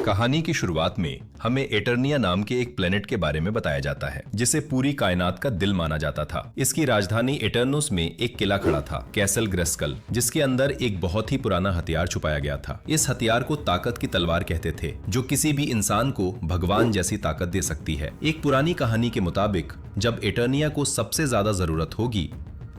कहानी की शुरुआत में हमें एटर्निया नाम के एक प्लेनेट के बारे में बताया जाता है जिसे पूरी कायनात का दिल माना जाता था। इसकी राजधानी एटर्नुस में एक किला खड़ा था, कैसल ग्रेस्कल, जिसके अंदर एक बहुत ही पुराना हथियार छुपाया गया था। इस हथियार को ताकत की तलवार कहते थे, जो किसी भी इंसान को भगवान जैसी ताकत दे सकती है। एक पुरानी कहानी के मुताबिक जब एटर्निया को सबसे ज्यादा जरूरत होगी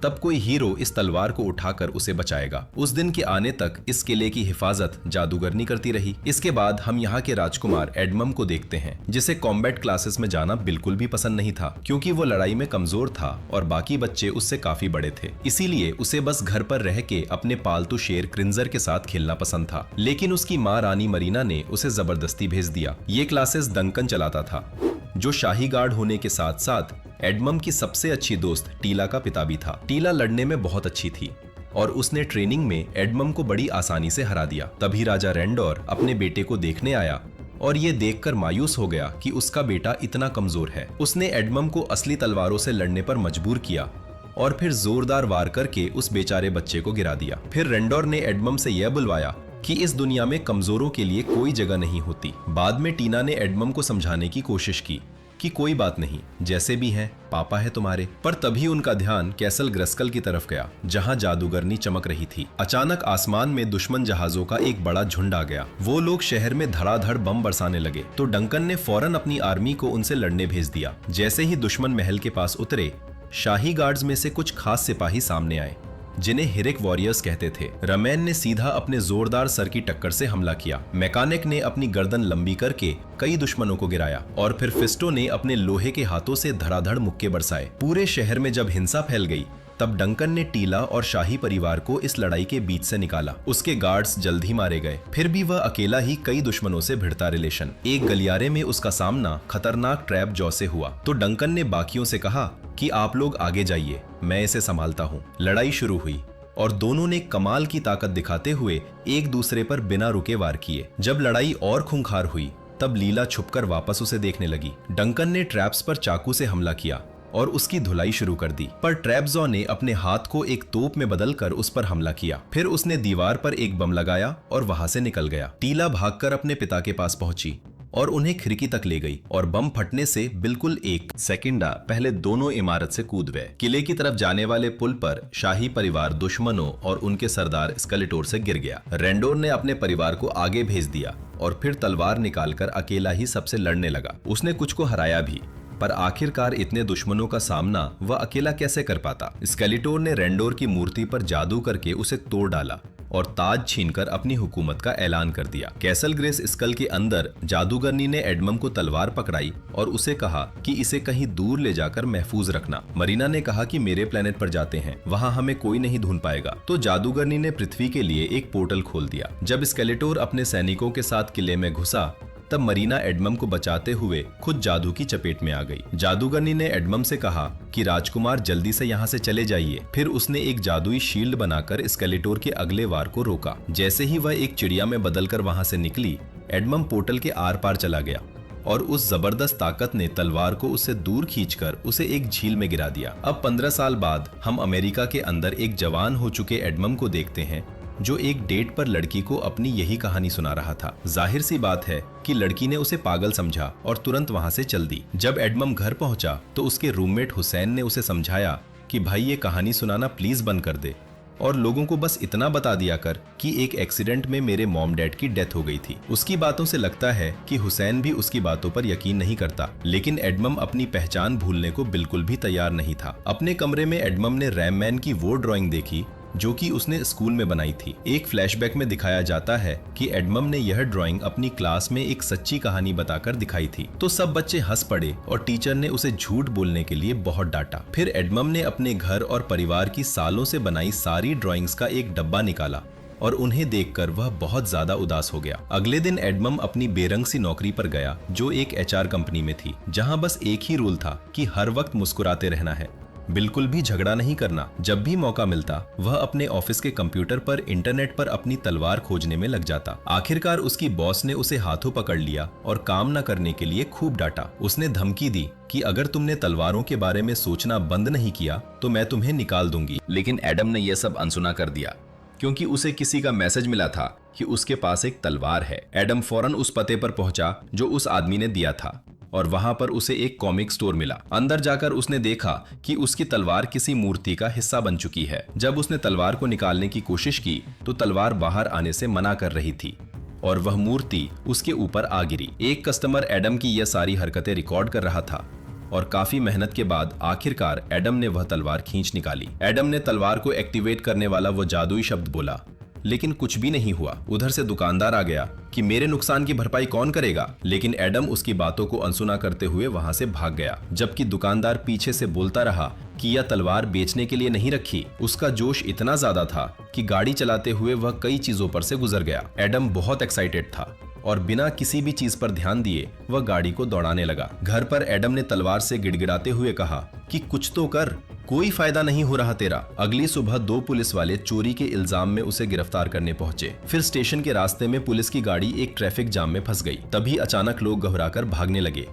तब कोई हीरो इस तलवार को उठाकर उसे बचाएगा। उस दिन के आने तक इस किले की हिफाजत जादूगरनी करती रही। इसके बाद हम यहाँ के राजकुमार एडमम को देखते हैं, जिसे कॉम्बैट क्लासेस में जाना बिल्कुल भी पसंद नहीं था, क्योंकि वो लड़ाई में कमजोर था और बाकी बच्चे उससे काफी बड़े थे। इसीलिए उसे बस घर पर रह के अपने पालतू शेर क्रिंजर के साथ खेलना पसंद था। लेकिन उसकी माँ रानी मरीना ने उसे जबरदस्ती भेज दिया। ये क्लासेस डंकन चलाता था, जो शाही गार्ड होने के साथ साथ एडमम की सबसे अच्छी दोस्त टीला का पिता भी था। टीला लड़ने में बहुत अच्छी थी और उसने ट्रेनिंग में एडमम को बड़ी आसानी से हरा दिया। तभी राजा रेंडोर अपने बेटे को देखने आया और ये देखकर मायूस हो गया कि उसका बेटा इतना कमजोर है। उसने एडमम को असली तलवारों से लड़ने पर मजबूर किया और फिर जोरदार वार करके उस बेचारे बच्चे को गिरा दिया। फिर रेंडोर ने एडमम से यह बुलवाया कि इस दुनिया में कमजोरों के लिए कोई जगह नहीं होती। बाद में टीना ने एडमम को समझाने की कोशिश की कि कोई बात नहीं, जैसे भी हैं पापा है तुम्हारे। पर तभी उनका ध्यान कैसल ग्रेस्कल की तरफ गया, जहां जादूगरनी चमक रही थी। अचानक आसमान में दुश्मन जहाजों का एक बड़ा झुंड आ गया। वो लोग शहर में धड़ाधड़ बम बरसाने लगे, तो डंकन ने फौरन अपनी आर्मी को उनसे लड़ने भेज दिया। जैसे ही दुश्मन महल के पास उतरे, शाही गार्ड्स में से कुछ खास सिपाही सामने आए, जिन्हें हिरिक वॉरियर्स कहते थे। रमैन ने सीधा अपने जोरदार सर की टक्कर से हमला किया। मैकेनिक ने अपनी गर्दन लंबी करके कई दुश्मनों को गिराया और फिर फिस्टो ने अपने लोहे के हाथों से धड़ाधड़ मुक्के बरसाए। पूरे शहर में जब हिंसा फैल गई, तब डंकन ने टीला और शाही परिवार को इस लड़ाई के बीच से निकाला। उसके गार्ड्स जल्द ही मारे गए। फिर भी वह अकेला ही कई दुश्मनों से भिड़ता रिलेशन। एक गलियारे में उसका सामना खतरनाक ट्रैप जॉ से हुआ, तो डंकन ने बाकियों से कहा कि आप लोग आगे जाइए, मैं इसे संभालता हूँ। लड़ाई शुरू हुई और दोनों ने कमाल की ताकत दिखाते हुए एक दूसरे पर बिना रुके वार किए। जब लड़ाई और खूंखार हुई, तब लीला छुपकर वापस उसे देखने लगी। डंकन ने ट्रैप्स पर चाकू से हमला किया और उसकी धुलाई शुरू कर दी, पर ट्रैपजॉ ने अपने हाथ को एक तोप में बदलकर उस पर हमला किया। फिर उसने दीवार पर एक बम लगाया और वहां से निकल गया। टीला भागकर अपने पिता के पास पहुंची और उन्हें खिड़की तक ले गई और बम फटने से बिल्कुल एक सेकंड पहले दोनों इमारत से कूद गए। किले की तरफ जाने वाले पुल पर शाही परिवार दुश्मनों और उनके सरदार स्केलेटोर से गिर गया। रेंडोर ने अपने परिवार को आगे भेज दिया और फिर तलवार निकालकर अकेला ही सबसे लड़ने लगा। उसने कुछ को हराया भी, पर आखिरकार इतने दुश्मनों का सामना वह अकेला कैसे कर पाता। स्केलेटोर ने रेंडोर की मूर्ति पर जादू करके उसे तोड़ डाला और ताज छीनकर अपनी हुकूमत का ऐलान कर दिया। कैसल ग्रेस स्कल के अंदर जादूगरनी ने एडमम को तलवार पकड़ाई और उसे कहा कि इसे कहीं दूर ले जाकर महफूज रखना। मरीना ने कहा कि मेरे प्लेनेट पर जाते हैं, वहां हमें कोई नहीं ढूंढ पाएगा। तो जादूगरनी ने पृथ्वी के लिए एक पोर्टल खोल दिया। जब स्केलेटोर अपने सैनिकों के साथ किले में घुसा, तब मरीना एडमम को बचाते हुए खुद जादू की चपेट में आ गई। जादूगरनी ने एडमम से कहा कि राजकुमार जल्दी से यहाँ से चले जाइए। फिर उसने एक जादुई शील्ड बनाकर स्केलेटोर के अगले वार को रोका। जैसे ही वह एक चिड़िया में बदलकर वहां से निकली, एडमम पोर्टल के आर पार चला गया और उस जबरदस्त ताकत ने तलवार को उससे दूर खींचकर उसे एक झील में गिरा दिया। अब 15 साल बाद हम अमेरिका के अंदर एक जवान हो चुके एडमम को देखते हैं, जो एक डेट पर लड़की को अपनी यही कहानी सुना रहा था। जाहिर सी बात है कि लड़की ने उसे पागल समझा और तुरंत वहां से चल दी। जब एडमम घर पहुंचा तो उसके रूममेट हुसैन ने उसे समझाया कि भाई ये कहानी सुनाना प्लीज बंद कर दे और लोगों को बस इतना बता दिया कर कि एक एक्सीडेंट में मेरे मॉम डैड की डेथ हो गई थी। उसकी बातों से लगता है कि हुसैन भी उसकी बातों पर यकीन नहीं करता, लेकिन एडमम अपनी पहचान भूलने को बिल्कुल भी तैयार नहीं था। अपने कमरे में एडमम ने रैममैन की वो ड्राइंग देखी जो कि उसने स्कूल में बनाई थी। एक फ्लैशबैक में दिखाया जाता है कि एडमम ने यह ड्राइंग अपनी क्लास में एक सच्ची कहानी बताकर दिखाई थी, तो सब बच्चे हंस पड़े और टीचर ने उसे झूठ बोलने के लिए बहुत डांटा। फिर एडमम ने अपने घर और परिवार की सालों से बनाई सारी ड्राइंग्स का एक डब्बा निकाला और उन्हें देखकर वह बहुत ज्यादा उदास हो गया। अगले दिन एडमम अपनी बेरंग सी नौकरी पर गया, जो एक एचआर कंपनी में थी, जहां बस एक ही रूल था कि हर वक्त मुस्कुराते रहना है, बिल्कुल भी झगड़ा नहीं करना। जब भी मौका मिलता वह अपने ऑफिस के कंप्यूटर पर इंटरनेट पर अपनी तलवार खोजने में लग जाता। आखिरकार उसकी बॉस ने उसे हाथों पकड़ लिया और काम न करने के लिए खूब डांटा। उसने धमकी दी कि अगर तुमने तलवारों के बारे में सोचना बंद नहीं किया तो मैं तुम्हें निकाल दूंगी। लेकिन एडम ने यह सब अनसुना कर दिया क्योंकि उसे किसी का मैसेज मिला था कि उसके पास एक तलवार है। एडम फौरन उस पते पर पहुंचा जो उस आदमी ने दिया था और वहां पर उसे एक कॉमिक स्टोर मिला। अंदर जाकर उसने देखा कि उसकी तलवार किसी मूर्ति का हिस्सा बन चुकी है। जब उसने तलवार को निकालने की कोशिश की तो तलवार बाहर आने से मना कर रही थी और वह मूर्ति उसके ऊपर आ गिरी। एक कस्टमर एडम की यह सारी हरकतें रिकॉर्ड कर रहा था और काफी मेहनत के बाद आखिरकार एडम ने वह तलवार खींच निकाली। एडम ने तलवार को एक्टिवेट करने वाला वो जादुई शब्द बोला, लेकिन कुछ भी नहीं हुआ। उधर से दुकानदार आ गया कि मेरे नुकसान की भरपाई कौन करेगा, लेकिन एडम उसकी बातों को अनसुना करते हुए वहां से भाग गया। जबकि दुकानदार पीछे से बोलता रहा कि यह तलवार बेचने के लिए नहीं रखी। उसका जोश इतना ज्यादा था कि गाड़ी चलाते हुए वह कई चीजों पर से गुजर गया। एडम बहुत एक्साइटेड था और बिना किसी भी चीज पर ध्यान दिए वह गाड़ी को दौड़ाने लगा। घर पर एडम ने तलवार से गिड़गिड़ाते हुए कहा कि कुछ तो कर, कोई फायदा नहीं हो रहा तेरा। अगली सुबह 2 पुलिस वाले चोरी के इल्जाम में उसे गिरफ्तार करने पहुंचे। फिर स्टेशन के रास्ते में पुलिस की गाड़ी एक ट्रैफिक जाम में फंस गई। तभी अचानक लोग घबराकर भागने लगे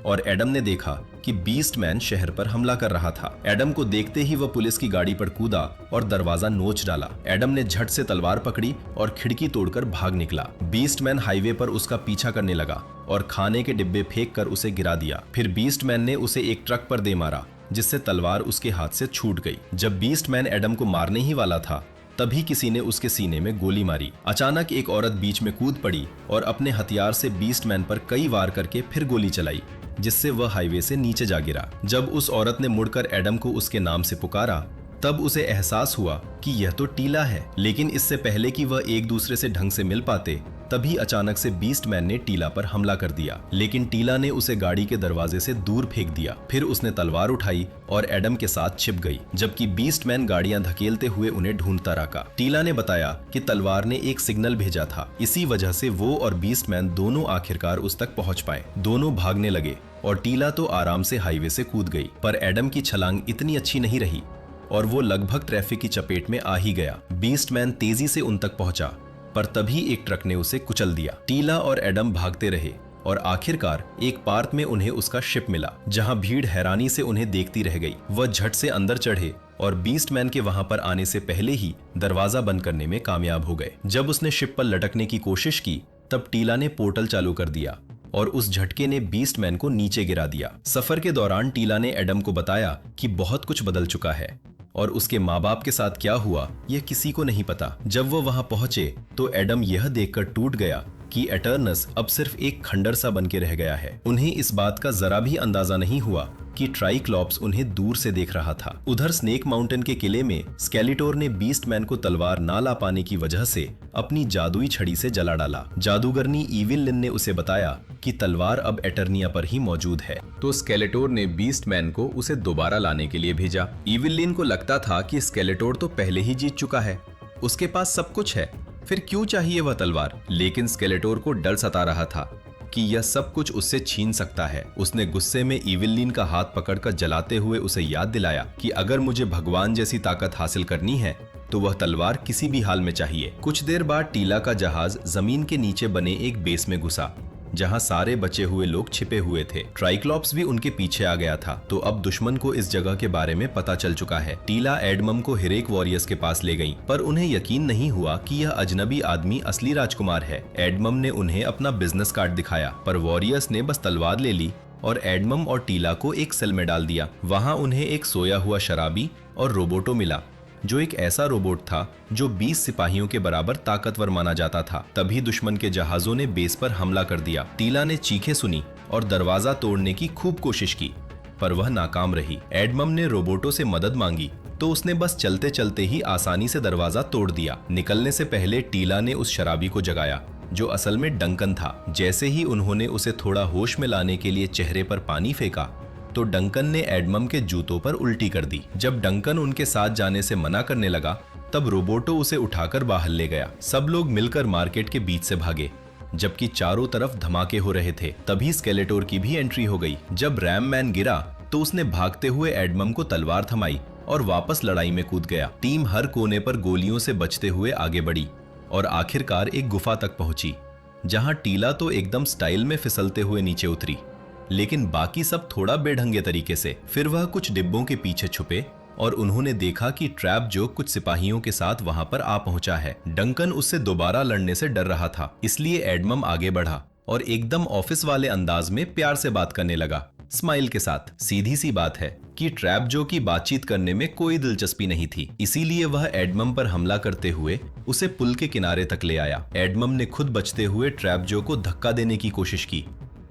और एडम ने देखा कि बीस्ट मैन शहर पर हमला कर रहा था। एडम को देखते ही वह पुलिस की गाड़ी पर कूदा और दरवाजा नोच डाला। एडम ने झट से तलवार पकड़ी और खिड़की तोड़कर भाग निकला। बीस्ट मैन हाईवे पर उसका पीछा करने लगा और खाने के डिब्बे फेंक कर उसे गिरा दिया। फिर बीस्ट मैन ने उसे एक ट्रक पर दे मारा, जिससे तलवार उसके हाथ से छूट गई। जब बीस्ट मैन एडम को मारने ही वाला था तभी किसी ने उसके सीने में गोली मारी। अचानक एक औरत बीच में कूद पड़ी और अपने हथियार से बीस्ट मैन पर कई वार करके फिर गोली चलाई, जिससे वह हाईवे से नीचे जा गिरा। जब उस औरत ने मुड़कर एडम को उसके नाम से पुकारा तब उसे एहसास हुआ कि यह तो टीला है। लेकिन इससे पहले कि वह एक दूसरे से ढंग से मिल पाते तभी अचानक से बीस्ट मैन ने टीला पर हमला कर दिया। लेकिन टीला ने उसे गाड़ी के दरवाजे से दूर फेंक दिया। फिर उसने तलवार उठाई और एडम के साथ छिप गई, जबकि बीस्ट मैन गाड़ियां धकेलते हुए उन्हें ढूंढता रहा। टीला ने बताया कि तलवार ने एक सिग्नल भेजा था, इसी वजह से वो और बीस्ट मैन दोनों आखिरकार उस तक पहुंच पाए। दोनों भागने लगे और टीला तो आराम से हाईवे से कूद गई, पर एडम की छलांग इतनी अच्छी नहीं रही और वो लगभग ट्रैफिक की चपेट में आ ही गया। बीस्ट मैन तेजी से उन तक पहुंचा, पर तभी एक ट्रक ने उसे कुचल दिया। टीला और एडम भागते रहे और आखिरकार एक पार्क में उन्हें उसका शिप मिला, जहां भीड़ हैरानी से उन्हें देखती रह गई। वह झट से अंदर चढ़े और बीस्ट मैन के वहां पर आने से पहले ही दरवाजा बंद करने में कामयाब हो गए। जब उसने शिप पर लटकने की कोशिश की तब टीला ने पोर्टल चालू कर दिया और उस झटके ने बीस्ट मैन को नीचे गिरा दिया। सफर के दौरान टीला ने एडम को बताया कि बहुत कुछ बदल चुका है और उसके माँ बाप के साथ क्या हुआ यह किसी को नहीं पता। जब वो वहां पहुंचे तो एडम यह देखकर टूट गया कि एटर्नस अब सिर्फ एक खंडर सा बन के रह गया है। उन्हें इस बात का जरा भी अंदाजा नहीं हुआ कि ट्राइक्लॉप्स उन्हें दूर से देख रहा था। उधर स्नेक माउंटेन के किले में स्केलेटोर ने बीस्ट मैन को तलवार ना ला पाने की वजह से अपनी जादुई छड़ी से जला डाला। जादूगरनी इविल लिन ने उसे बताया कि तलवार अब एटर्निया पर ही मौजूद है, तो स्केलेटोर ने बीस्ट मैन को उसे दोबारा लाने के लिए भेजा। इविल लिन को लगता था कि स्केलेटोर तो पहले ही जीत चुका है, उसके पास सब कुछ है, फिर क्यों चाहिए वह तलवार। लेकिन स्केलेटोर को डर सता रहा था कि यह सब कुछ उससे छीन सकता है। उसने गुस्से में इविलिन का हाथ पकड़कर जलाते हुए उसे याद दिलाया कि अगर मुझे भगवान जैसी ताकत हासिल करनी है तो वह तलवार किसी भी हाल में चाहिए। कुछ देर बाद टीला का जहाज जमीन के नीचे बने एक बेस में घुसा, जहां सारे बचे हुए लोग छिपे हुए थे। ट्राइक्लॉप्स भी उनके पीछे आ गया था, तो अब दुश्मन को इस जगह के बारे में पता चल चुका है। टीला एडमम को हिरेक वॉरियर्स के पास ले गई, पर उन्हें यकीन नहीं हुआ कि यह अजनबी आदमी असली राजकुमार है। एडमम ने उन्हें अपना बिजनेस कार्ड दिखाया, पर वॉरियर्स ने बस तलवार ले ली और एडमम और टीला को एक सेल में डाल दिया। वहां उन्हें एक सोया हुआ शराबी और रोबोटो मिला, जो एक ऐसा रोबोट था जो 20 सिपाहियों के बराबर ताकतवर माना जाता था। तभी दुश्मन के जहाजों ने बेस पर हमला कर दिया। टीला ने चीखें सुनी और दरवाजा तोड़ने की खूब कोशिश की, पर वह नाकाम रही। एडमम ने रोबोटो से मदद मांगी तो उसने बस चलते चलते ही आसानी से दरवाजा तोड़ दिया। निकलने से पहले टीला ने उस शराबी को जगाया, जो असल में डंकन था। जैसे ही उन्होंने उसे थोड़ा होश में लाने के लिए चेहरे पर पानी फेंका तो डंकन ने एडमम के जूतों पर उल्टी कर दी। जब डंकन उनके साथ जाने से मना करने लगा तब रोबोटो उसे उठाकर बाहर ले गया। सब लोग मिलकर मार्केट के बीच से भागे, जबकि चारों तरफ धमाके हो रहे थे। तभी स्केलेटोर की भी एंट्री हो गई। जब रैम मैन गिरा तो उसने भागते हुए एडमम को तलवार थमाई और वापस लड़ाई में कूद गया। टीम हर कोने पर गोलियों से बचते हुए आगे बढ़ी और आखिरकार एक गुफा तक पहुंची, जहां टीला तो एकदम स्टाइल में फिसलते हुए नीचे उतरी, लेकिन बाकी सब थोड़ा बेढंगे तरीके से। फिर वह कुछ डिब्बों के पीछे छुपे और उन्होंने देखा कि ट्रैप जो कुछ सिपाहियों के साथ वहां पर आ पहुंचा है। डंकन उससे दोबारा लड़ने से डर रहा था, इसलिए एडमम आगे बढ़ा और एकदम ऑफिस वाले अंदाज में प्यार से बात करने लगा, स्माइल के साथ। सीधी सी बात है कि ट्रैप जो की बातचीत करने में कोई दिलचस्पी नहीं थी, इसीलिए वह एडमम पर हमला करते हुए उसे पुल के किनारे तक ले आया। एडमम ने खुद बचते हुए ट्रैप जो को धक्का देने की कोशिश की,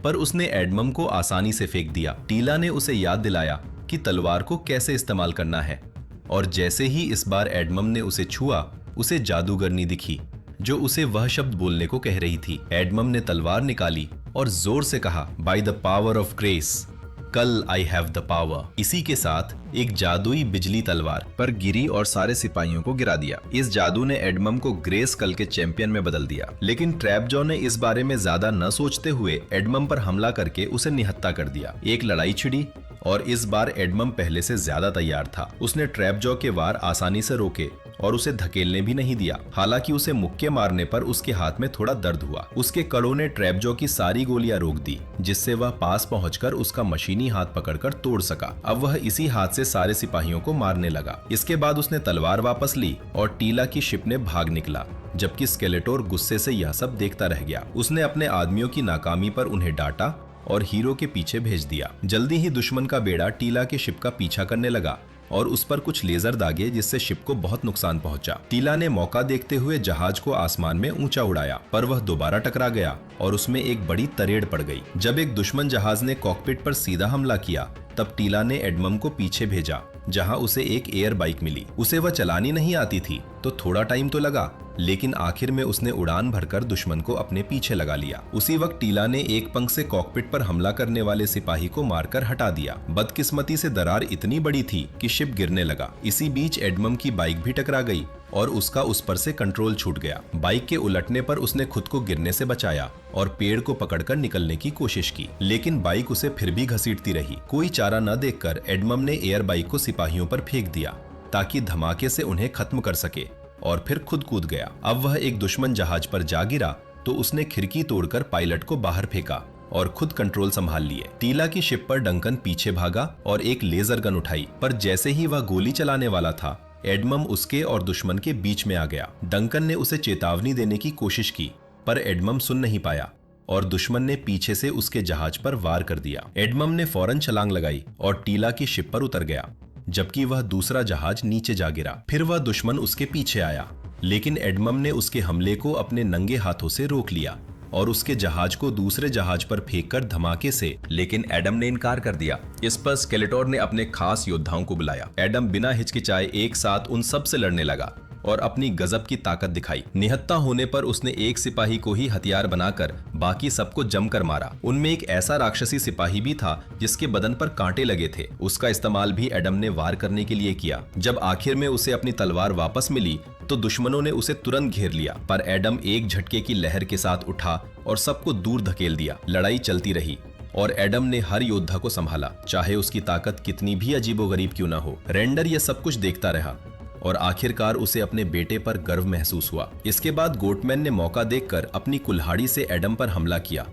पर उसने एडमम को आसानी से फेंक दिया। टीला ने उसे याद दिलाया कि तलवार को कैसे इस्तेमाल करना है, और जैसे ही इस बार एडमम ने उसे छुआ, उसे जादूगरनी दिखी जो उसे वह शब्द बोलने को कह रही थी। एडमम ने तलवार निकाली और जोर से कहा, by the power of grace, कल आई हैव द पावर। इसी के साथ एक जादुई बिजली तलवार पर गिरी और सारे सिपाहियों को गिरा दिया। इस जादू ने एडमम को ग्रेस कल के चैंपियन में बदल दिया, लेकिन ट्रैपजॉ ने इस बारे में ज्यादा न सोचते हुए एडमम पर हमला करके उसे निहत्था कर दिया। एक लड़ाई छिड़ी और इस बार एडमम पहले से ज्यादा तैयार था। उसने ट्रैपजॉ के वार आसानी से रोके और उसे धकेलने भी नहीं दिया। हालांकि उसे मुक्के मारने पर उसके हाथ में थोड़ा दर्द हुआ। उसके कड़ों ने ट्रैपजॉ की सारी गोलियां रोक दी, जिससे वह पास पहुंचकर उसका मशीनी हाथ पकड़कर तोड़ सका। अब वह इसी हाथ से सारे सिपाहियों को मारने लगा। इसके बाद उसने तलवार वापस ली और टीला की शिप ने भाग निकला, जबकि स्केलेटोर गुस्से से यह सब देखता रह गया। उसने अपने आदमियों की नाकामी पर उन्हें डांटा और हीरो के पीछे भेज दिया। जल्दी ही दुश्मन का बेड़ा टीला के शिप का पीछा करने लगा और उस पर कुछ लेजर दागे, जिससे शिप को बहुत नुकसान पहुंचा। टीला ने मौका देखते हुए जहाज को आसमान में ऊंचा उड़ाया, पर वह दोबारा टकरा गया और उसमें एक बड़ी तरेड़ पड़ गई। जब एक दुश्मन जहाज ने कॉकपिट पर सीधा हमला किया, तब टीला ने एडमम को पीछे भेजा, जहां उसे एक एयर बाइक मिली। उसे वह चलानी नहीं आती थी, तो थोड़ा टाइम तो लगा, लेकिन आखिर में उसने उड़ान भरकर दुश्मन को अपने पीछे लगा लिया। उसी वक्त टीला ने एक पंख से कॉकपिट पर हमला करने वाले सिपाही को मारकर हटा दिया। बदकिस्मती से दरार इतनी बड़ी थी कि शिप गिरने लगा। इसी बीच एडमम की बाइक भी टकरा गई और उसका उस पर से कंट्रोल छूट गया। बाइक के उलटने पर उसने खुद को गिरने से बचाया और पेड़ को पकड़कर निकलने की कोशिश की, लेकिन बाइक उसे फिर भी घसीटती रही। कोई चारा न देखकर एडमम ने एयर बाइक को सिपाहियों पर फेंक दिया ताकि धमाके से उन्हें खत्म कर सके, और फिर खुद कूद गया। अब वह एक दुश्मन जहाज पर जा गिरा तो उसने खिड़की तोड़कर पायलट को बाहर फेंका और खुद कंट्रोल संभाल लिए। टीला की शिप पर डंकन पीछे भागा और एक लेजर गन उठाई, पर जैसे ही वह गोली चलाने वाला था, एडमम उसके और दुश्मन के बीच में आ गया। डंकन ने उसे चेतावनी देने की कोशिश की, पर एडमम सुन नहीं पाया और दुश्मन ने पीछे से उसके जहाज पर वार कर दिया। एडमम ने फौरन छलांग लगाई और टीला की शिप पर उतर गया, जबकि वह दूसरा जहाज नीचे जा गिरा। फिर वह दुश्मन उसके पीछे आया, लेकिन एडमम ने उसके हमले को अपने नंगे हाथों से रोक लिया और उसके जहाज को दूसरे जहाज पर फेंककर धमाके से, लेकिन एडम ने इनकार कर दिया। इस पर स्केलेटोर ने अपने खास योद्धाओं को बुलाया। एडम बिना हिचकिचाए एक साथ उन सब से लड़ने लगा और अपनी गजब की ताकत दिखाई। निहत्था होने पर उसने एक सिपाही को ही हथियार बनाकर बाकी सबको जमकर मारा। उनमें एक ऐसा राक्षसी सिपाही भी था जिसके बदन पर कांटे लगे थे। उसका इस्तेमाल भी एडम ने वार करने के लिए किया। जब आखिर में उसे अपनी तलवार वापस मिली तो दुश्मनों ने उसे तुरंत घेर लिया, पर एडम एक झटके की लहर के साथ उठा और सबको दूर धकेल दिया। लड़ाई चलती रही और एडम ने हर योद्धा को संभाला, चाहे उसकी ताकत कितनी भी अजीबोगरीब क्यों न हो। रेंडर यह सब कुछ देखता रहा और आखिरकार उसे अपने बेटे पर गर्व महसूस हुआ। इसके बाद गोटमैन ने मौका देखकर अपनी कुल्हाड़ी से एडम पर हमला किया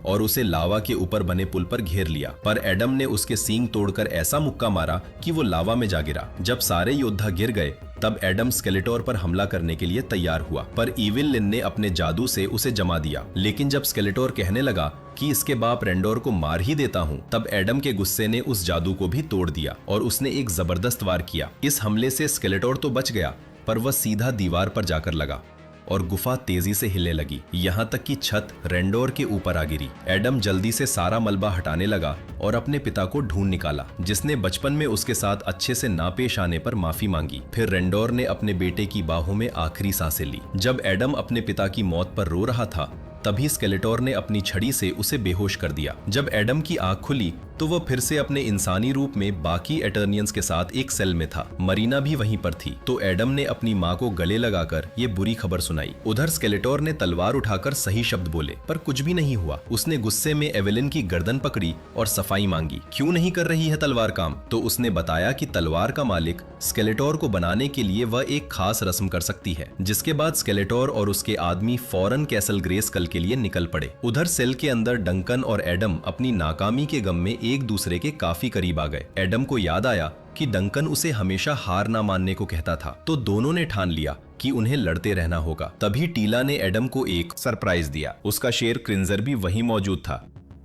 और उसे लावा के ऊपर बने पुल पर घेर लिया, पर एडम ने उसके सींग तोड़कर ऐसा मुक्का मारा कि वो लावा में जा गिरा। जब सारे योद्धा गिर गए, तब एडम स्केलेटोर पर हमला करने के लिए तैयार हुआ, पर इविल लिन ने अपने जादू से उसे जमा दिया। लेकिन जब स्केलेटोर कहने लगा कि इसके बाप रेंडोर को मार ही देता हूँ, तब एडम के गुस्से ने उस जादू को भी तोड़ दिया और उसने एक जबरदस्त वार किया। इस हमले से स्केलेटोर तो बच गया, पर वह सीधा दीवार पर जाकर लगा और गुफा तेजी से हिलने लगी, यहाँ तक कि छत रेंडोर के ऊपर आ गिरी। एडम जल्दी से सारा मलबा हटाने लगा और अपने पिता को ढूंढ निकाला, जिसने बचपन में उसके साथ अच्छे से ना पेश आने पर माफी मांगी। फिर रेंडोर ने अपने बेटे की बाहों में आखिरी सांसें ली। जब एडम अपने पिता की मौत पर रो रहा था, तभी स्केलेटोर ने अपनी छड़ी से उसे बेहोश कर दिया। जब एडम की आंख खुली तो वह फिर से अपने इंसानी रूप में बाकी एटर्नियंस के साथ एक सेल में था। मरीना भी वहीं पर थी, तो एडम ने अपनी माँ को गले लगाकर ये बुरी खबर सुनाई। उधर स्केलेटोर ने तलवार उठाकर सही शब्द बोले, पर कुछ भी नहीं हुआ। उसने गुस्से में एवेलिन की गर्दन पकड़ी और सफाई मांगी। क्यों नहीं कर रही है तलवार काम? तो उसने बताया कि तलवार का मालिक स्केलेटोर को बनाने के लिए वह एक खास रस्म कर सकती है, जिसके बाद स्केलेटोर और उसके आदमी फौरन कैसल ग्रेस्कल के लिए निकल पड़े। उधर सेल के अंदर डंकन और एडम अपनी नाकामी के गम में एक दूसरे के काफी करीब आ गए। एडम को याद आया कि डंकन उसे हमेशा हार ना मानने को कहता था, तो दोनों ने ठान लिया कि उन्हें लड़ते रहना होगा। तभी टीला ने एडम को एक सरप्राइज दिया। उसका शेर क्रिंजर भी वहीं मौजूद था।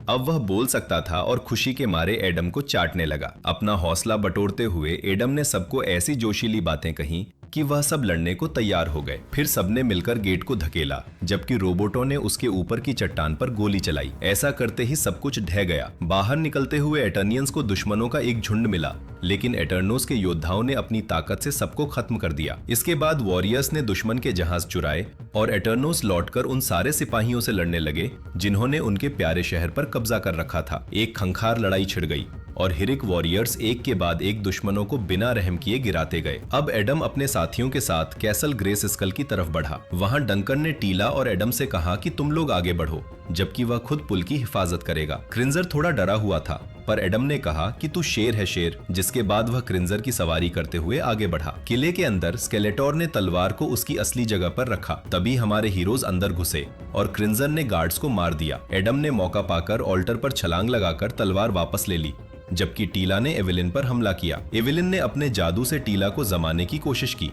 अब वह बोल सकता था और खुशी के मारे एडम को चाटने लगा। अपना हौसला बटोरते हुए एडम ने सबको ऐसी जोशीली बातें कहीं कि वह सब लड़ने को तैयार हो गए। फिर सबने मिलकर गेट को धकेला, जबकि रोबोटों ने उसके ऊपर की चट्टान पर गोली चलाई। ऐसा करते ही सब कुछ ढह गया। बाहर निकलते हुए एटर्नियंस को दुश्मनों का एक झुंड मिला, लेकिन एटर्नोस के योद्धाओं ने अपनी ताकत से सबको खत्म कर दिया। इसके बाद वॉरियर्स ने दुश्मन के जहाज चुराए और एटर्नोस लौटकर उन सारे सिपाहियों से लड़ने लगे जिन्होंने उनके प्यारे शहर पर कब्जा कर रखा था। एक खंखार लड़ाई छिड़ गई और हिरिक वॉरियर्स एक के बाद एक दुश्मनों को बिना रहम किए गिराते गए। अब एडम अपने साथियों के साथ कैसल ग्रेस्कुल की तरफ बढ़ा। वहां डंकन ने टीला और एडम से कहा कि तुम लोग आगे बढ़ो, जबकि वह खुद पुल की हिफाजत करेगा। क्रिंजर थोड़ा डरा हुआ था, पर एडम ने कहा कि तू शेर है शेर। जिसके बाद वह क्रिंजर की सवारी करते हुए आगे बढ़ा। किले के अंदर स्केलेटोर ने तलवार को उसकी असली जगह पर रखा। तभी हमारे हीरोज अंदर घुसे और क्रिंजर ने गार्ड्स को मार दिया। एडम ने मौका पाकर ऑल्टर पर छलांग लगाकर तलवार वापस ले ली, जबकि टीला ने एवेलिन पर हमला किया। एवेलिन ने अपने जादू से टीला को जमाने की कोशिश की,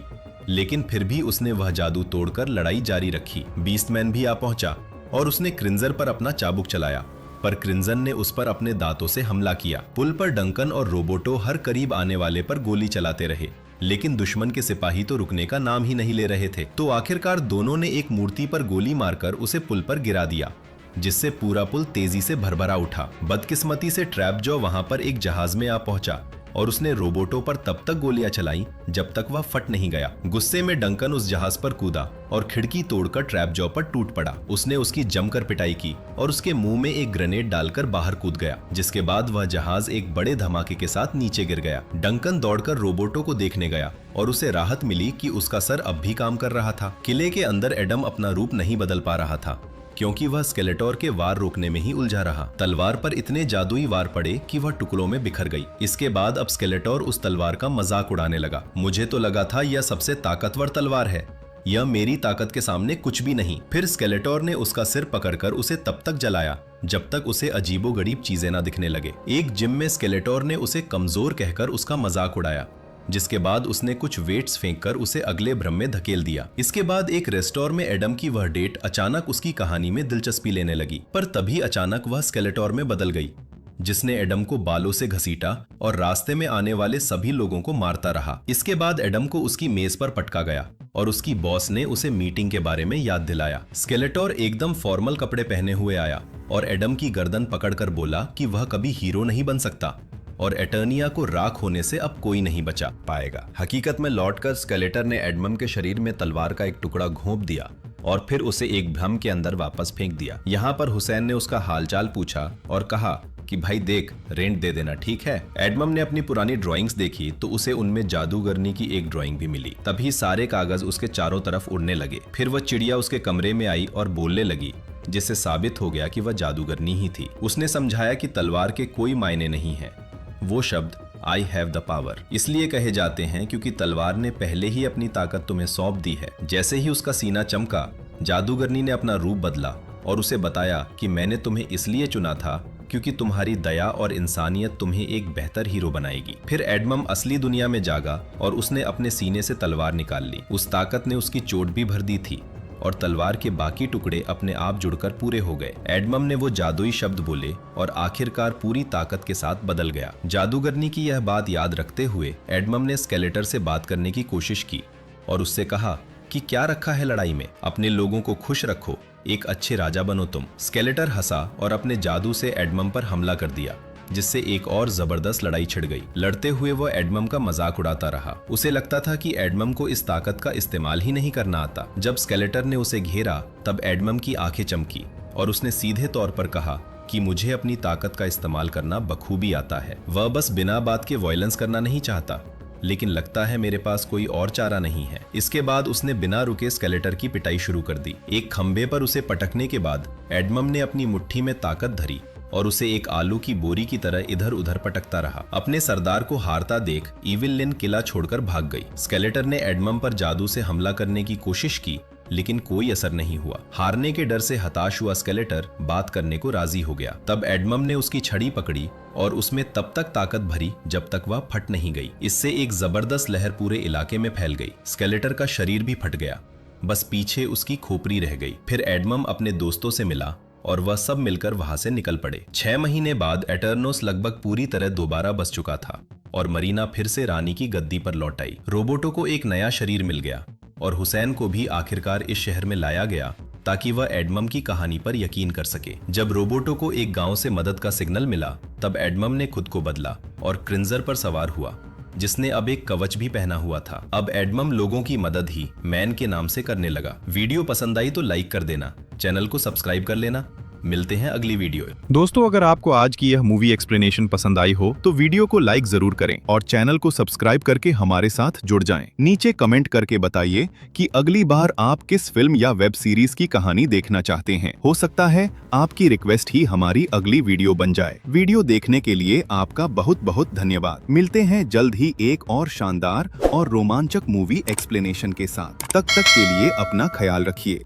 लेकिन फिर भी उसने वह जादू तोड़कर लड़ाई जारी रखी। बीस्टमैन भी आ पहुंचा और उसने क्रिंजर पर अपना चाबुक चलाया, पर क्रिंजर ने उस पर अपने दांतों से हमला किया। पुल पर डंकन और रोबोटो हर करीब आने वाले पर गोली चलाते रहे, लेकिन दुश्मन के सिपाही तो रुकने का नाम ही नहीं ले रहे थे। तो आखिरकार दोनों ने एक मूर्ति पर गोली मारकर उसे पुल पर गिरा दिया, जिससे पूरा पुल तेजी से भरभरा उठा। बदकिस्मती से ट्रैपजॉ वहां पर एक जहाज में आ पहुंचा और उसने रोबोटो पर तब तक गोलियां चलाई जब तक वह फट नहीं गया। गुस्से में डंकन उस जहाज पर कूदा और खिड़की तोड़कर ट्रैपजॉ पर टूट पड़ा। उसने उसकी जमकर पिटाई की और उसके मुंह में एक ग्रेनेड डालकर बाहर कूद गया, जिसके बाद वह जहाज एक बड़े धमाके के साथ नीचे गिर गया। डंकन दौड़कर रोबोटो को देखने गया और उसे राहत मिली कि उसका सर अब भी काम कर रहा था। किले के अंदर एडम अपना रूप नहीं बदल पा रहा था, क्योंकि वह स्केलेटोर के वार रोकने में ही उलझा रहा। तलवार पर इतने जादुई वार पड़े कि वह टुकड़ों में बिखर गई। इसके बाद अब स्केलेटोर उस तलवार का मजाक उड़ाने लगा। मुझे तो लगा था यह सबसे ताकतवर तलवार है, यह मेरी ताकत के सामने कुछ भी नहीं। फिर स्केलेटोर ने उसका सिर पकड़कर उसे तब तक जलाया जब तक उसे अजीबोगरीब चीजें न दिखने लगे। एक जिम में स्केलेटोर ने उसे कमजोर कहकर उसका मजाक उड़ाया, जिसके बाद उसने कुछ वेट्स फेंककर उसे अगले भ्रम में धकेल दिया। इसके बाद एक रेस्टोर में एडम की वह डेट अचानक उसकी कहानी में दिलचस्पी लेने लगी, पर तभी अचानक वह स्केलेटोर में बदल गई, जिसने एडम को बालों से घसीटा और रास्ते में आने वाले सभी लोगों को मारता रहा। इसके बाद एडम को उसकी मेज पर पटका गया और उसकी बॉस ने उसे मीटिंग के बारे में याद दिलाया। स्केलेटोर एकदम फॉर्मल कपड़े पहने हुए आया और एडम की गर्दन पकड़कर बोला कि वह कभी हीरो नहीं बन सकता और एटर्निया को राख होने से अब कोई नहीं बचा पाएगा। हकीकत में लौटकर स्केलेटर ने एडमम के शरीर में तलवार का एक टुकड़ा घोंप दिया और फिर उसे एक भ्रम के अंदर वापस फेंक दिया। यहाँ पर हुसैन ने उसका हालचाल पूछा और कहा कि भाई देख, रेंट दे देना, ठीक है। एडमम ने अपनी पुरानी ड्राइंग्स देखी तो उसे उनमें जादूगरनी की एक ड्राइंग भी मिली। तभी सारे कागज उसके चारों तरफ उड़ने लगे। फिर वह चिड़िया उसके कमरे में आई और बोलने लगी, जिससे साबित हो गया कि वह जादूगरनी ही थी। उसने समझाया कि तलवार के कोई मायने नहीं है। वो शब्द आई हैव द पावर इसलिए कहे जाते हैं क्योंकि तलवार ने पहले ही अपनी ताकत तुम्हें सौंप दी है। जैसे ही उसका सीना चमका, जादूगरनी ने अपना रूप बदला और उसे बताया कि मैंने तुम्हें इसलिए चुना था क्योंकि तुम्हारी दया और इंसानियत तुम्हें एक बेहतर हीरो बनाएगी। फिर एडमम असली दुनिया में जागा और उसने अपने सीने से तलवार निकाल ली। उस ताकत ने उसकी चोट भी भर दी थी और तलवार के बाकी टुकड़े अपने आप जुड़कर पूरे हो गए। एडमम ने वो जादुई शब्द बोले और आखिरकार पूरी ताकत के साथ बदल गया। जादूगरनी की यह बात याद रखते हुए एडमम ने स्केलेटर से बात करने की कोशिश की और उससे कहा कि क्या रखा है लड़ाई में, अपने लोगों को खुश रखो, एक अच्छे राजा बनो तुम। स्केलेटर हंसा और अपने जादू से एडमम पर हमला कर दिया, जिससे एक और जबरदस्त लड़ाई छिड़ गई। लड़ते हुए वो एडमम का मजाक उड़ाता रहा। उसे लगता था कि एडमम को इस ताकत का इस्तेमाल ही नहीं करना आता। जब स्केलेटर ने उसे घेरा तब एडमम की आंखें चमकी और उसने सीधे तौर पर कहा कि मुझे अपनी ताकत का इस्तेमाल करना बखूबी आता है। वह बस बिना बात के वायलेंस करना नहीं चाहता, लेकिन लगता है मेरे पास कोई और चारा नहीं है। इसके बाद उसने बिना रुके स्केलेटर की पिटाई शुरू कर दी। एक खंबे पर उसे पटकने के बाद एडमम ने अपनी मुट्ठी में ताकत धरी और उसे एक आलू की बोरी की तरह इधर उधर पटकता रहा। अपने सरदार को हारता देख इविल लिन किला छोड़कर भाग गई। स्केलेटर ने एडमम पर जादू से हमला करने की कोशिश की, लेकिन कोई असर नहीं हुआ। हारने के डर से हताश हुआ स्केलेटर बात करने को राजी हो गया। तब एडमम ने उसकी छड़ी पकड़ी और उसमें तब तक ताकत भरी जब तक वह फट नहीं गई। इससे एक जबरदस्त लहर पूरे इलाके में फैल गई। स्केलेटर का शरीर भी फट गया, बस पीछे उसकी खोपड़ी रह गई। फिर एडमम अपने दोस्तों से मिला और वह सब मिलकर वहां से निकल पड़े। 6 महीने बाद एटर्नोस लगभग पूरी तरह दोबारा बस चुका था और मरीना फिर से रानी की गद्दी पर लौट आई। रोबोटो को एक नया शरीर मिल गया और हुसैन को भी आखिरकार इस शहर में लाया गया ताकि वह एडमम की कहानी पर यकीन कर सके। जब रोबोटो को एक गांव से मदद का सिग्नल मिला, तब एडमम ने खुद को बदला और क्रिंजर पर सवार हुआ, जिसने अब एक कवच भी पहना हुआ था। अब एडमम लोगों की मदद ही मैन के नाम से करने लगा। वीडियो पसंद आई तो लाइक कर देना, चैनल को सब्सक्राइब कर लेना। मिलते हैं अगली वीडियो। दोस्तों, अगर आपको आज की यह मूवी एक्सप्लेनेशन पसंद आई हो तो वीडियो को लाइक जरूर करें और चैनल को सब्सक्राइब करके हमारे साथ जुड़ जाएं। नीचे कमेंट करके बताइए कि अगली बार आप किस फिल्म या वेब सीरीज की कहानी देखना चाहते हैं। हो सकता है आपकी रिक्वेस्ट ही हमारी अगली वीडियो बन जाए। वीडियो देखने के लिए आपका बहुत बहुत धन्यवाद। मिलते हैं जल्द ही एक और शानदार और रोमांचक मूवी एक्सप्लेनेशन के साथ। तब तक के लिए अपना ख्याल रखिए।